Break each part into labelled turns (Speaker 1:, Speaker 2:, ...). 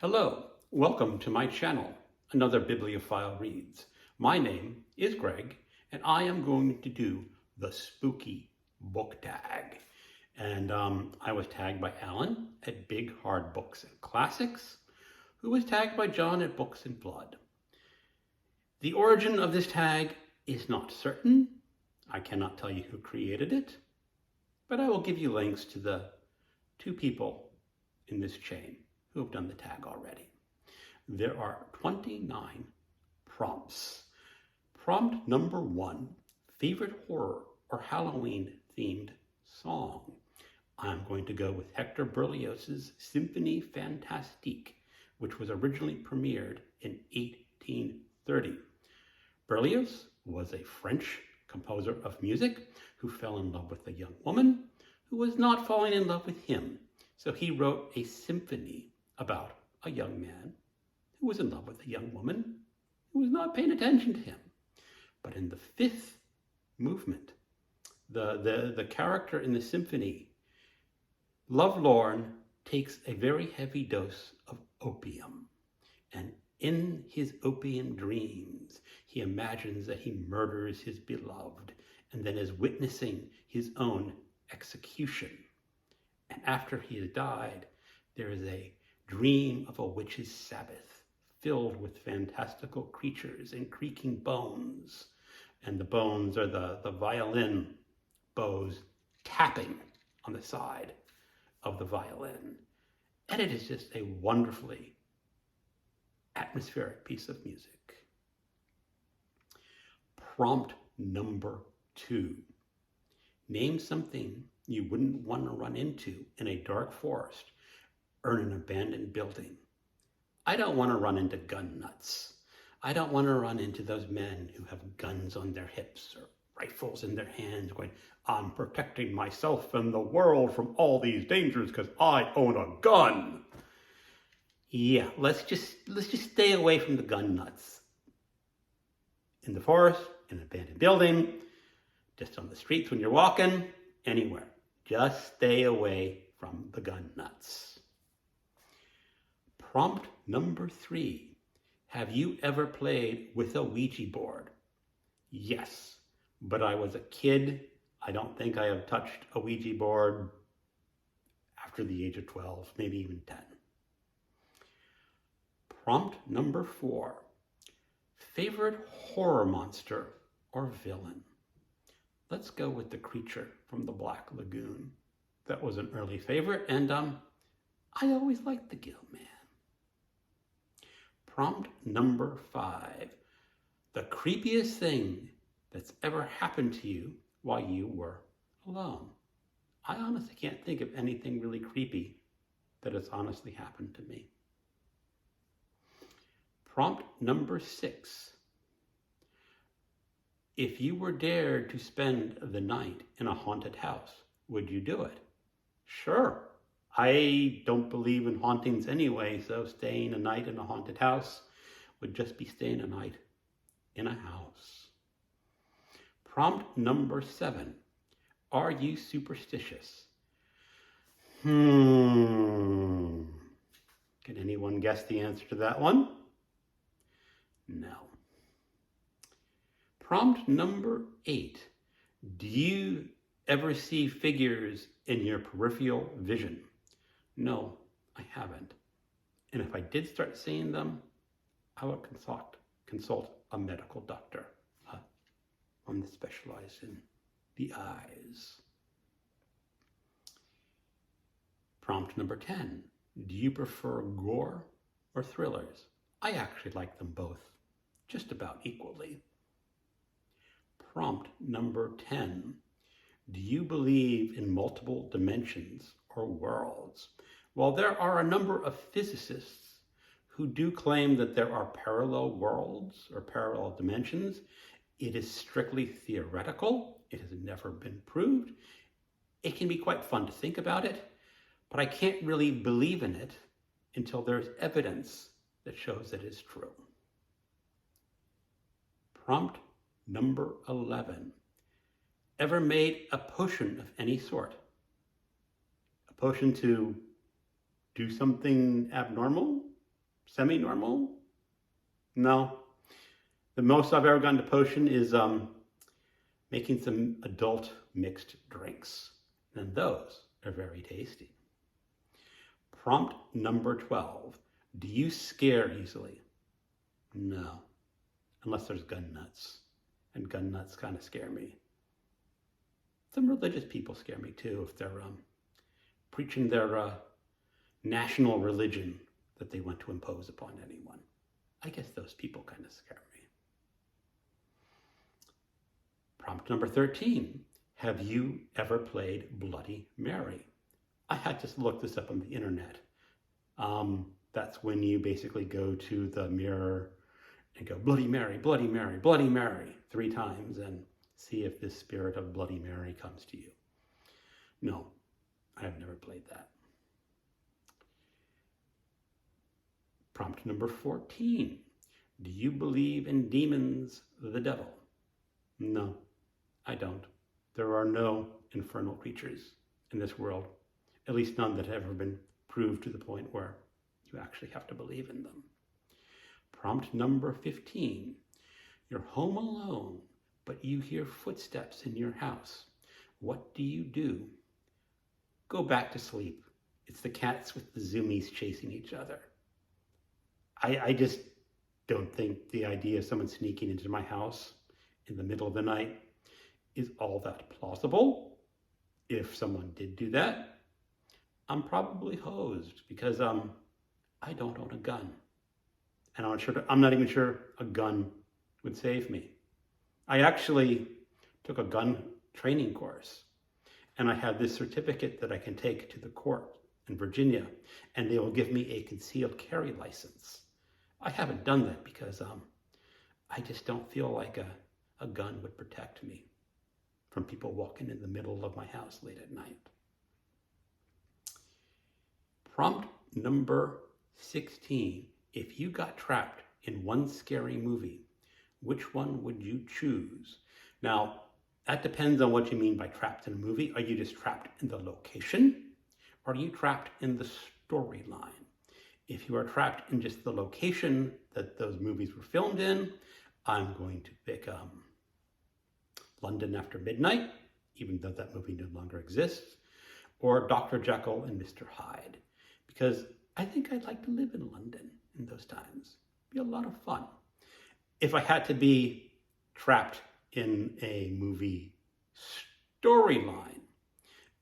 Speaker 1: Hello, welcome to my channel, Another Bibliophile Reads. My name is Greg, and I am going to do the spooky book tag. And I was tagged by Allan at Big Hard Books and Classics, who was tagged by John at Books and Blood. The origin of this tag is not certain. I cannot tell you who created it, but I will give you links to the two people in this chain who have done the tag already. There are 29 prompts. Prompt number 1, favorite horror or Halloween themed song. I'm going to go with Hector Berlioz's Symphonie Fantastique, which was originally premiered in 1830. Berlioz was a French composer of music who fell in love with a young woman who was not falling in love with him. So he wrote a symphony about a young man who was in love with a young woman who was not paying attention to him. But in the fifth movement, the character in the symphony, lovelorn, takes a very heavy dose of opium. And in his opium dreams, he imagines that he murders his beloved and then is witnessing his own execution. And after he has died, there is a dream of a witch's Sabbath filled with fantastical creatures and creaking bones. And the bones are the violin bows tapping on the side of the violin. And it is just a wonderfully atmospheric piece of music. Prompt number 2. Name something you wouldn't want to run into in a dark forest or in an abandoned building. I don't want to run into gun nuts. I don't want to run into those men who have guns on their hips or rifles in their hands going, I'm protecting myself and the world from all these dangers because I own a gun. Yeah, let's just stay away from the gun nuts. In the forest, in an abandoned building, just on the streets when you're walking, anywhere. Just stay away from the gun nuts. Prompt number 3. Have you ever played with a Ouija board? Yes, but I was a kid. I don't think I have touched a Ouija board after the age of 12, maybe even 10. Prompt number 4. Favorite horror monster or villain? Let's go with the creature from the Black Lagoon. That was an early favorite, and I always liked the Gill Man. Prompt number 5. The creepiest thing that's ever happened to you while you were alone. I honestly can't think of anything really creepy that has honestly happened to me. Prompt number 6. If you were dared to spend the night in a haunted house, would you do it? Sure. I don't believe in hauntings anyway, so staying a night in a haunted house would just be staying a night in a house. Prompt number 7. Are you superstitious? Can anyone guess the answer to that one? No. Prompt number 8. Do you ever see figures in your peripheral vision? No, I haven't. And if I did start seeing them, I would consult a medical doctor, one that specializes in the eyes. Prompt number 10. Do you prefer gore or thrillers? I actually like them both just about equally. Prompt number 10. Do you believe in multiple dimensions or worlds? Well, there are a number of physicists who do claim that there are parallel worlds or parallel dimensions. It is strictly theoretical. It has never been proved. It can be quite fun to think about it, but I can't really believe in it until there's evidence that shows that it's true. Prompt number 11. Ever made a potion of any sort? A potion to do something abnormal? semi-normal? No. The most I've ever gotten to potion is making some adult mixed drinks. And those are very tasty. Prompt number 12. Do you scare easily? No. Unless there's gun nuts. And gun nuts kind of scare me. Some religious people scare me too if they're preaching their national religion that they want to impose upon anyone. I guess those people kind of scare me. Prompt number 13. Have you ever played Bloody Mary? I had to look this up on the internet. That's when you basically go to the mirror and go, Bloody Mary, Bloody Mary, Bloody Mary, 3 times and see if the spirit of Bloody Mary comes to you. No, I have never played that. Prompt number 14. Do you believe in demons, the devil? No, I don't. There are no infernal creatures in this world, at least none that have ever been proved to the point where you actually have to believe in them. Prompt number 15. You're home alone, but you hear footsteps in your house. What do? Go back to sleep. It's the cats with the zoomies chasing each other. I just don't think the idea of someone sneaking into my house in the middle of the night is all that plausible. If someone did do that, I'm probably hosed because I don't own a gun. And I'm not even sure a gun would save me. I actually took a gun training course, and I have this certificate that I can take to the court in Virginia, and they will give me a concealed carry license. I haven't done that because I just don't feel like a gun would protect me from people walking in the middle of my house late at night. Prompt number 16. If you got trapped in one scary movie, which one would you choose? Now, that depends on what you mean by trapped in a movie. Are you just trapped in the location? Or are you trapped in the storyline? If you are trapped in just the location that those movies were filmed in, I'm going to pick London After Midnight, even though that movie no longer exists, or Dr. Jekyll and Mr. Hyde, because I think I'd like to live in London in those times. It'd be a lot of fun. If I had to be trapped in a movie storyline,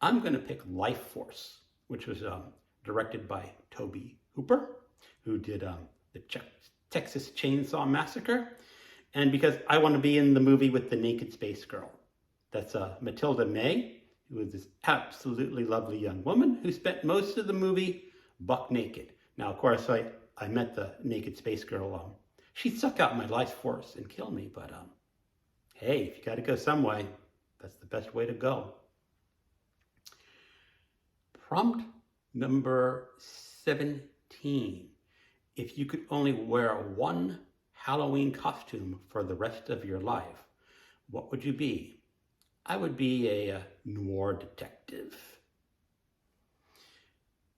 Speaker 1: I'm going to pick Life Force, which was directed by Tobe Hooper, who did the Texas Chainsaw Massacre. And because I want to be in the movie with the naked space girl. That's Matilda May, who is this absolutely lovely young woman who spent most of the movie buck naked. Now, of course, I met the naked space girl. She'd suck out my life force and kill me, but hey, if you got to go some way, that's the best way to go. Prompt number 17. If you could only wear one Halloween costume for the rest of your life, what would you be? I would be a noir detective.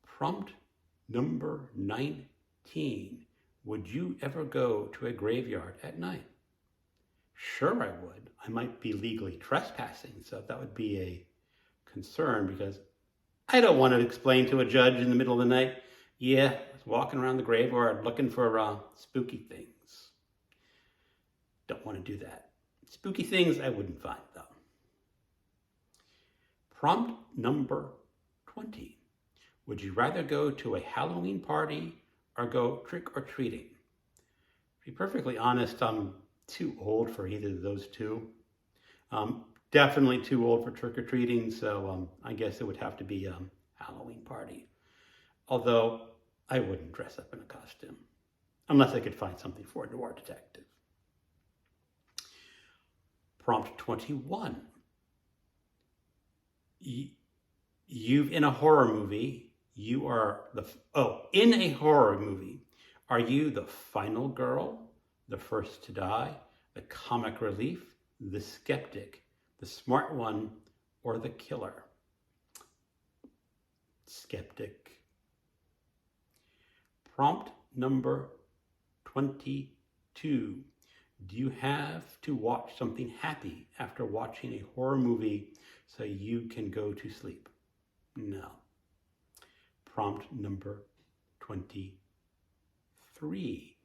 Speaker 1: Prompt number 19. Would you ever go to a graveyard at night? Sure I would. I might be legally trespassing, so that would be a concern because I don't want to explain to a judge in the middle of the night, yeah, I was walking around the graveyard looking for spooky things. Don't want to do that. Spooky things I wouldn't find though. Prompt number 20. Would you rather go to a Halloween party or go trick-or-treating? To be perfectly honest, I'm too old for either of those two. Definitely too old for trick-or-treating, so I guess it would have to be a Halloween party. Although I wouldn't dress up in a costume, unless I could find something for a noir detective. Prompt 21. In a horror movie, in a horror movie, are you the final girl, the first to die, the comic relief, the skeptic, the smart one, or the killer? Skeptic. Prompt number 22. Do you have to watch something happy after watching a horror movie so you can go to sleep? No. Prompt number 23.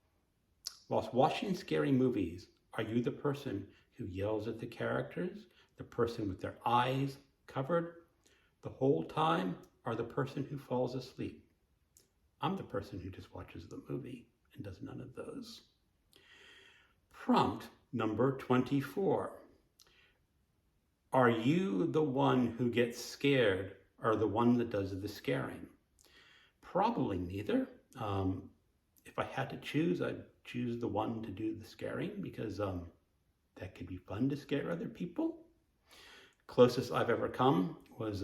Speaker 1: Whilst watching scary movies, are you the person who yells at the characters, the person with their eyes covered the whole time, or the person who falls asleep? I'm the person who just watches the movie and does none of those. Prompt number 24. Are you the one who gets scared or the one that does the scaring? Probably neither. If I had to choose, I'd choose the one to do the scaring because that could be fun to scare other people. Closest I've ever come was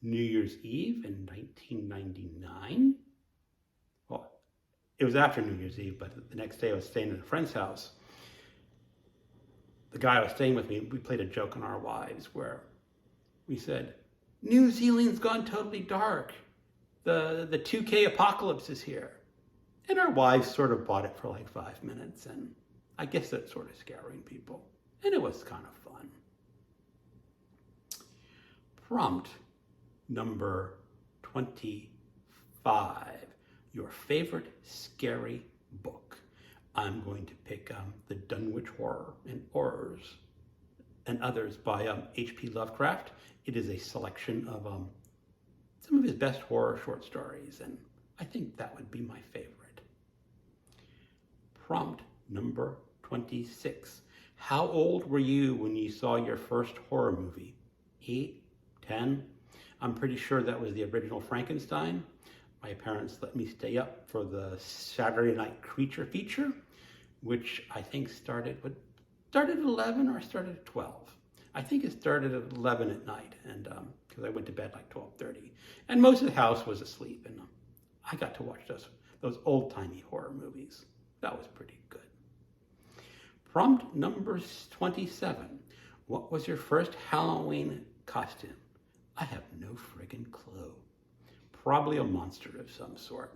Speaker 1: New Year's Eve in 1999. Well, it was after New Year's Eve, but the next day I was staying at a friend's house. The guy I was staying with me, we played a joke on our wives where we said, New Zealand's gone totally dark. The 2K apocalypse is here. And our wives sort of bought it for like 5 minutes, and I guess that's sort of scaring people. And it was kind of fun. Prompt number 25. Your favorite scary book. I'm going to pick The Dunwich Horror and Horrors and Others by H.P. Lovecraft. It is a selection of some of his best horror short stories, and I think that would be my favorite. Prompt number 26. How old were you when you saw your first horror movie? 8? 10? I'm pretty sure that was the original Frankenstein. My parents let me stay up for the Saturday night creature feature, which I think started at 11 or started at 12. I think it started at 11 at night, and because I went to bed like 12:30, and most of the house was asleep, and I got to watch those old-timey horror movies. That was pretty good. Prompt number 27. What was your first Halloween costume? I have no friggin' clue. Probably a monster of some sort.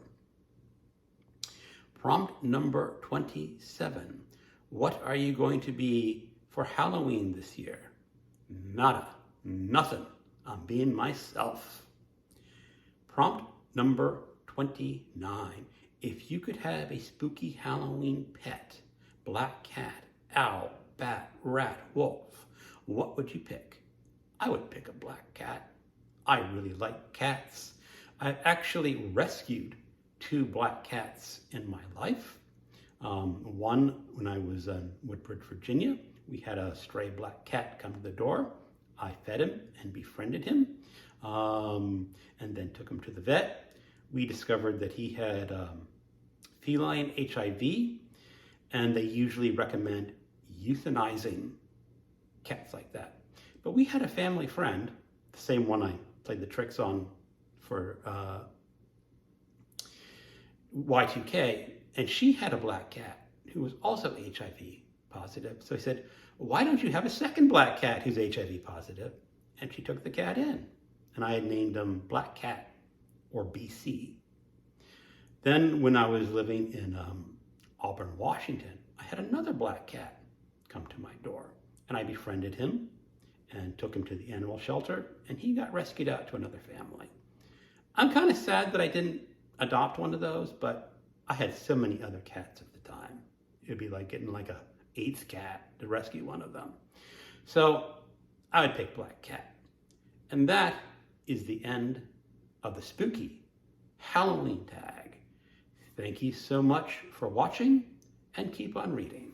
Speaker 1: Prompt number 27. What are you going to be for Halloween this year? Nada. Nothing. I'm being myself. Prompt number 29. If you could have a spooky Halloween pet, black cat, owl, bat, rat, wolf, what would you pick? I would pick a black cat. I really like cats. I've actually rescued 2 black cats in my life. One, when I was in Woodbridge, Virginia, we had a stray black cat come to the door. I fed him and befriended him, and then took him to the vet. We discovered that he had feline HIV, and they usually recommend euthanizing cats like that. But we had a family friend, the same one I played the tricks on for Y2K, and she had a black cat who was also HIV positive. So I said, why don't you have a second black cat who's HIV positive? And she took the cat in, and I had named him Black Cat, or BC. Then when I was living in Auburn, Washington, I had another black cat come to my door, and I befriended him and took him to the animal shelter, and he got rescued out to another family. I'm kind of sad that I didn't adopt one of those, but I had so many other cats at the time. It would be like getting like a 8th cat to rescue one of them. So I would pick black cat. And that is the end of the spooky Halloween tag. Thank you so much for watching, and keep on reading.